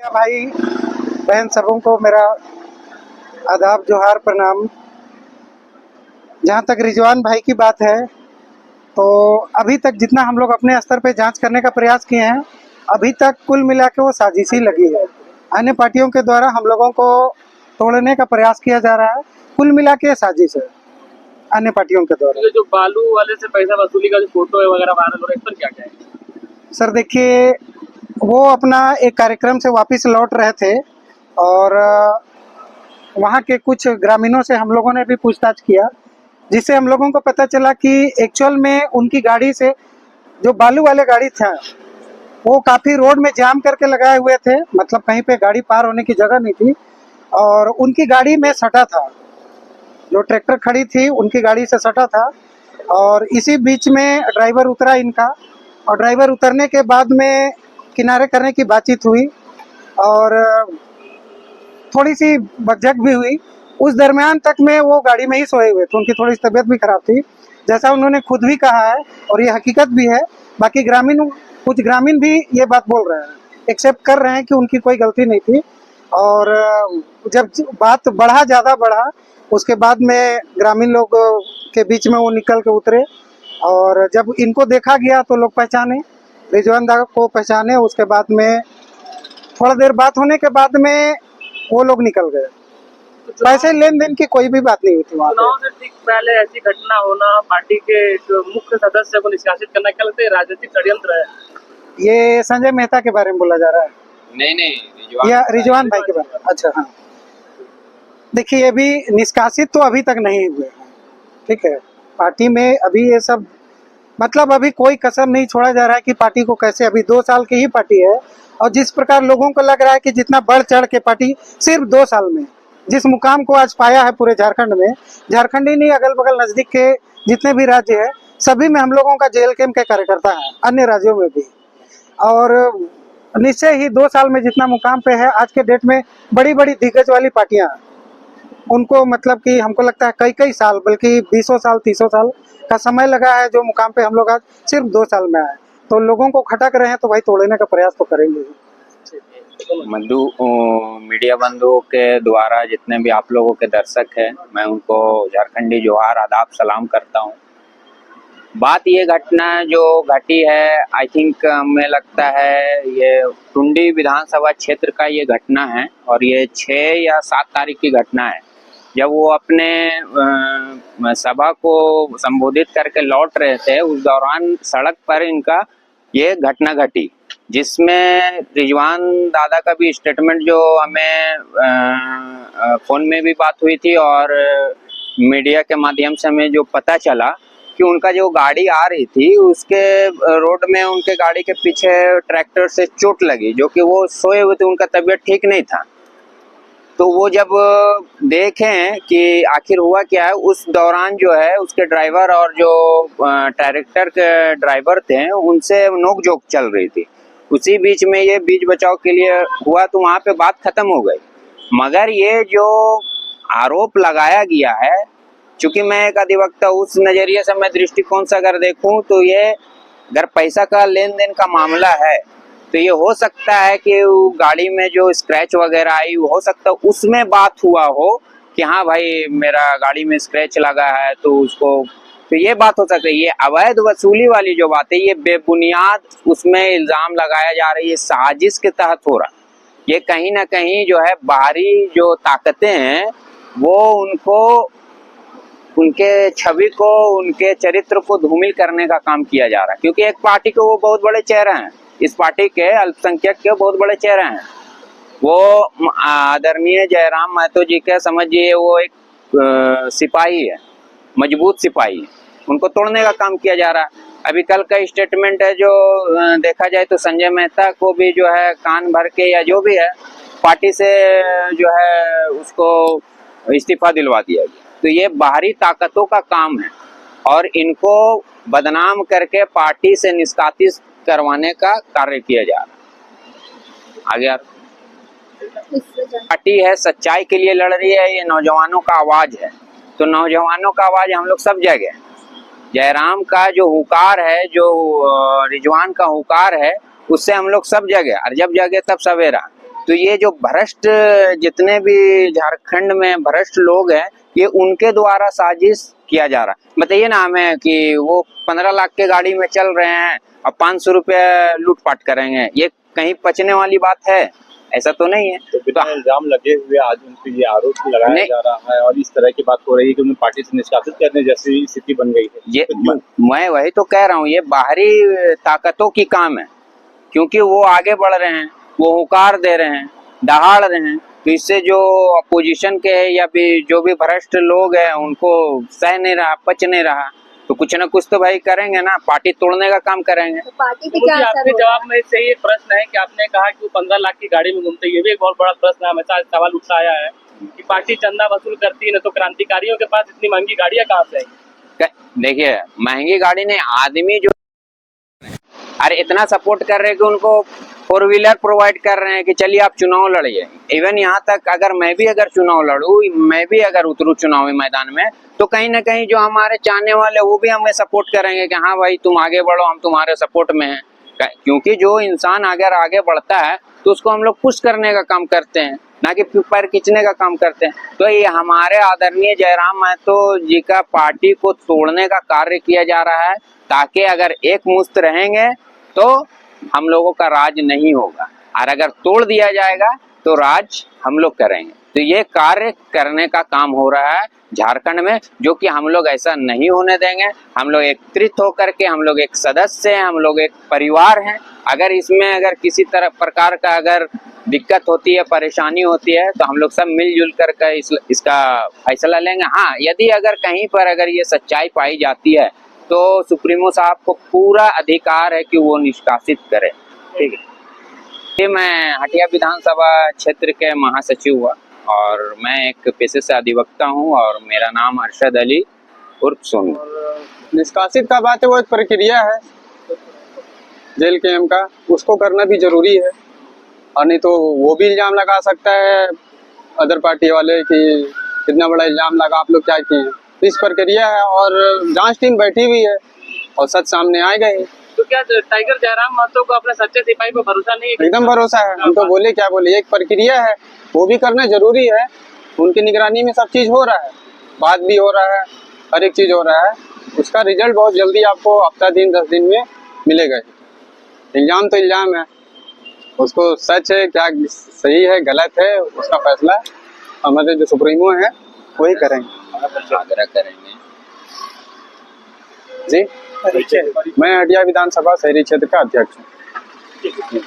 भाई बहन सबों को मेरा आदाब जोहार प्रणाम। जहाँ तक रिजवान भाई की बात है तो अभी तक जितना हम लोग अपने स्तर पे जांच करने का प्रयास किए हैं, अभी तक कुल मिला के वो साजिश ही लगी है। अन्य पार्टियों के द्वारा हम लोगों को तोड़ने का प्रयास किया जा रहा है, कुल मिला के साजिश है अन्य पार्टियों के द्वारा। ये जो बालू वाले से पैसा वसूली का जो फोटो है वगैरह वायरल हो रहा है, इस पर क्या क्या है? सर देखिए, वो अपना एक कार्यक्रम से वापस लौट रहे थे और वहाँ के कुछ ग्रामीणों से हम लोगों ने भी पूछताछ किया, जिससे हम लोगों को पता चला कि एक्चुअल में उनकी गाड़ी से जो बालू वाले गाड़ी था वो काफ़ी रोड में जाम करके लगाए हुए थे, मतलब कहीं पे गाड़ी पार होने की जगह नहीं थी और उनकी गाड़ी में सटा था, जो ट्रैक्टर खड़ी थी उनकी गाड़ी से सटा था। और इसी बीच में ड्राइवर उतरा इनका, और ड्राइवर उतरने के बाद में किनारे करने की बातचीत हुई और थोड़ी सी बकझक भी हुई। उस दरमियान तक में वो गाड़ी में ही सोए हुए थे, उनकी थोड़ी सी तबीयत भी खराब थी, जैसा उन्होंने खुद भी कहा है और ये हकीकत भी है। बाकी कुछ ग्रामीण भी ये बात बोल रहे हैं, एक्सेप्ट कर रहे हैं कि उनकी कोई गलती नहीं थी। और जब बात ज़्यादा बढ़ा उसके बाद में ग्रामीण लोग के बीच में वो निकल के उतरे और जब इनको देखा गया तो लोग पहचाने, रिजवान दा को पहचाने। उसके बाद में थोड़ा देर बात होने के बाद में वो लोग निकल गए। पैसे लेन देन की कोई भी बात नहीं हुई थी वहाँ पे। चुनाव से ठीक पहले ऐसी घटना होना, पार्टी के जो मुख्य सदस्य को निष्कासित करना, क्या लगता है राजनीतिक षड्यंत्र है? ये संजय मेहता के बारे में बोला जा रहा है? नहीं, या रिजवान भाई के बारे में? अच्छा हाँ, देखिए ये भी निष्कासित तो अभी तक नहीं हुए हैं, ठीक है। पार्टी में अभी ये सब मतलब अभी कोई कसर नहीं छोड़ा जा रहा है कि पार्टी को कैसे, अभी 2 साल की ही पार्टी है और जिस प्रकार लोगों को लग रहा है कि जितना बढ़ चढ़ के पार्टी सिर्फ 2 साल में जिस मुकाम को आज पाया है पूरे झारखंड में, झारखंड ही नहीं अगल बगल नज़दीक के जितने भी राज्य है सभी में हम लोगों का JLKM के कार्यकर्ता हैं, अन्य राज्यों में भी। और निश्चय ही 2 साल में जितना मुकाम पे है आज के डेट में बड़ी बड़ी दिग्गज वाली पार्टियां, उनको मतलब कि हमको लगता है कई कई साल, बल्कि 20 साल 30 साल का समय लगा है जो मुकाम पे हम लोग आज सिर्फ 2 साल में आए। तो लोगों को खटक रहे हैं तो भाई तोड़ने का प्रयास तो करेंगे ही। मीडिया बंधुओं के द्वारा जितने भी आप लोगों के दर्शक हैं, मैं उनको झारखंडी जोहार आदाब सलाम करता हूं। बात ये घटना जो घटी है, आई थिंक हमें लगता है ये टुंडी विधानसभा क्षेत्र का ये घटना है और ये 6 या 7 तारीख की घटना है। जब वो अपने सभा को संबोधित करके लौट रहे थे, उस दौरान सड़क पर इनका ये घटना घटी, जिसमें रिजवान दादा का भी स्टेटमेंट जो हमें फोन में भी बात हुई थी और मीडिया के माध्यम से हमें जो पता चला कि उनका जो गाड़ी आ रही थी उसके रोड में उनके गाड़ी के पीछे ट्रैक्टर से चोट लगी, जो कि वो सोए हुए थे, उनका तबीयत ठीक नहीं था। तो वो जब देखें कि आखिर हुआ क्या है, उस दौरान जो है उसके ड्राइवर और जो ट्रैक्टर के ड्राइवर थे उनसे नोकझोंक चल रही थी। उसी बीच में ये बीच बचाव के लिए हुआ तो वहाँ पे बात खत्म हो गई। मगर ये जो आरोप लगाया गया है, चूंकि मैं एक अधिवक्ता उस नजरिए से मैं दृष्टिकोण से अगर देखूं तो ये अगर पैसा का लेन देन का मामला है तो ये हो सकता है कि गाड़ी में जो स्क्रैच वगैरह आई हो सकता है उसमें बात हुआ हो कि हाँ भाई मेरा गाड़ी में स्क्रैच लगा है तो उसको, तो ये बात हो सकती है। ये अवैध वसूली वाली जो बात है ये बेबुनियाद उसमें इल्जाम लगाया जा रही है, साजिश के तहत हो रहा। ये कहीं ना कहीं जो है बाहरी जो ताकतें हैं वो उनको, उनके छवि को, उनके चरित्र को धूमिल करने का काम किया जा रहा है, क्योंकि एक पार्टी के वो बहुत बड़े चेहरे हैं, इस पार्टी के अल्पसंख्यक के बहुत बड़े चेहरे हैं। वो आदरणीय जयराम महतो जी के समझिए वो एक सिपाही है, मजबूत सिपाही, उनको तोड़ने का काम किया जा रहा है। अभी कल का स्टेटमेंट है जो देखा जाए तो संजय मेहता को भी जो है कान भर के या जो भी है पार्टी से जो है उसको इस्तीफा दिलवा दिया गया। तो ये बाहरी ताकतों का काम है और इनको बदनाम करके पार्टी से निष्कासित करवाने का कार्य किया जा रहा है। आगे पार्टी है, सच्चाई के लिए लड़ रही है, ये नौजवानों का आवाज है, तो नौजवानों का आवाज हम लोग सब जगह, जयराम का जो हुकार है, जो रिजवान का हुकार है, उससे हम लोग सब जगह, और जब जगह तब सवेरा। तो ये जो भ्रष्ट जितने भी झारखंड में भ्रष्ट लोग हैं, ये उनके द्वारा साजिश किया जा रहा है। बताइए ना हमें कि वो 15 लाख के गाड़ी में चल रहे हैं और 500 रुपये लूटपाट करेंगे, ये कहीं पचने वाली बात है? ऐसा तो नहीं है। तो बिना इल्जाम लगे हुए आज उन पे ये आरोप लगाया नहीं। जा रहा है और इस तरह की बात हो रही है कि उन्हें पार्टी से निष्कासित करने जैसी स्थिति बन गई है। ये तो क्यों? मैं वही तो कह रहा हूँ, ये बाहरी ताकतों की काम है, क्योंकि वो आगे बढ़ रहे हैं, वो हुकार दे रहे हैं, दहाड़ रहे हैं, तो इससे जो अपोजिशन के है या भी जो भी भ्रष्ट लोग हैं उनको सह नहीं रहा, पच नहीं रहा, तो कुछ ना कुछ तो भाई करेंगे ना, पार्टी तोड़ने का काम करेंगे। तो पार्टी पे मुझे क्या असर आपके होगा? जवाब में से एक प्रश्न है कि आपने कहा कि वो 15 लाख की गाड़ी में घूमते हैं। ये भी एक बहुत बड़ा प्रश्न है, हमेशा सवाल उठता आया है कि पार्टी चंदा वसूल करती है ना, तो क्रांतिकारियों के पास इतनी महंगी गाड़ियां कहाँ से आई? देखिए, महंगी गाड़ी नहीं, आदमी जो अरे इतना सपोर्ट कर रहे हैं कि उनको 4 व्हीलर प्रोवाइड कर रहे हैं कि चलिए आप चुनाव लड़िए। इवन यहाँ तक अगर मैं भी अगर चुनाव लड़ूं, मैं भी अगर उतरूं चुनावी मैदान में, तो कहीं ना कहीं जो हमारे चाहने वाले वो भी हमें सपोर्ट करेंगे कि हाँ भाई तुम आगे बढ़ो, हम तुम्हारे सपोर्ट में हैं। क्योंकि जो इंसान अगर आगे बढ़ता है तो उसको हम लोग पुश करने का काम करते हैं, ना कि पैर खींचने का काम करते हैं। तो ये हमारे आदरणीय जयराम महतो जी का पार्टी को तोड़ने का कार्य किया जा रहा है, ताकि अगर एक मुश्त रहेंगे तो हम लोगों का राज नहीं होगा, और अगर तोड़ दिया जाएगा तो राज हम लोग करेंगे। तो ये कार्य करने का काम हो रहा है झारखंड में, जो कि हम लोग ऐसा नहीं होने देंगे। हम लोग एकत्रित होकर के, हम लोग एक सदस्य हैं, हम लोग एक परिवार हैं। अगर इसमें अगर किसी तरह प्रकार का अगर दिक्कत होती है, परेशानी होती है, तो हम लोग सब मिलजुल कर इसका फैसला लेंगे। हाँ, यदि अगर कहीं पर अगर ये सच्चाई पाई जाती है तो सुप्रीमो साहब को पूरा अधिकार है कि वो निष्कासित करे। ठीक है। ये मैं हटिया विधानसभा क्षेत्र के महासचिव हुआ और मैं एक पेशे से अधिवक्ता हूँ और मेरा नाम अरशद अली उर्फ सोनू। निष्कासित का बात है, वो एक प्रक्रिया है जेल के एम का, उसको करना भी जरूरी है। और नहीं तो वो भी इल्जाम लगा सकता है अदर पार्टी वाले कि कितना बड़ा इल्जाम लगा, आप लोग क्या किए। इस प्रक्रिया है और जांच टीम बैठी हुई है और सच सामने आ गए। तो क्या टाइगर जयराम महतो को अपने सच्चे सिपाही पर भरोसा नहीं है? एकदम भरोसा है, हम तो बोले क्या बोले, एक प्रक्रिया है, वो भी करना जरूरी है। उनकी निगरानी में सब चीज हो रहा है, बात भी हो रहा है, हर एक चीज हो रहा है। उसका रिजल्ट बहुत जल्दी आपको हफ्ता दिन 10 दिन में मिलेगा। इल्जाम तो इल्जाम है, उसको सच है क्या सही है गलत है उसका फैसला हमारे जो सुप्रीमो है वही करेंगे। आग्रह करेंगे जी, मैं हटिया विधानसभा शहरी क्षेत्र का अध्यक्ष हूँ।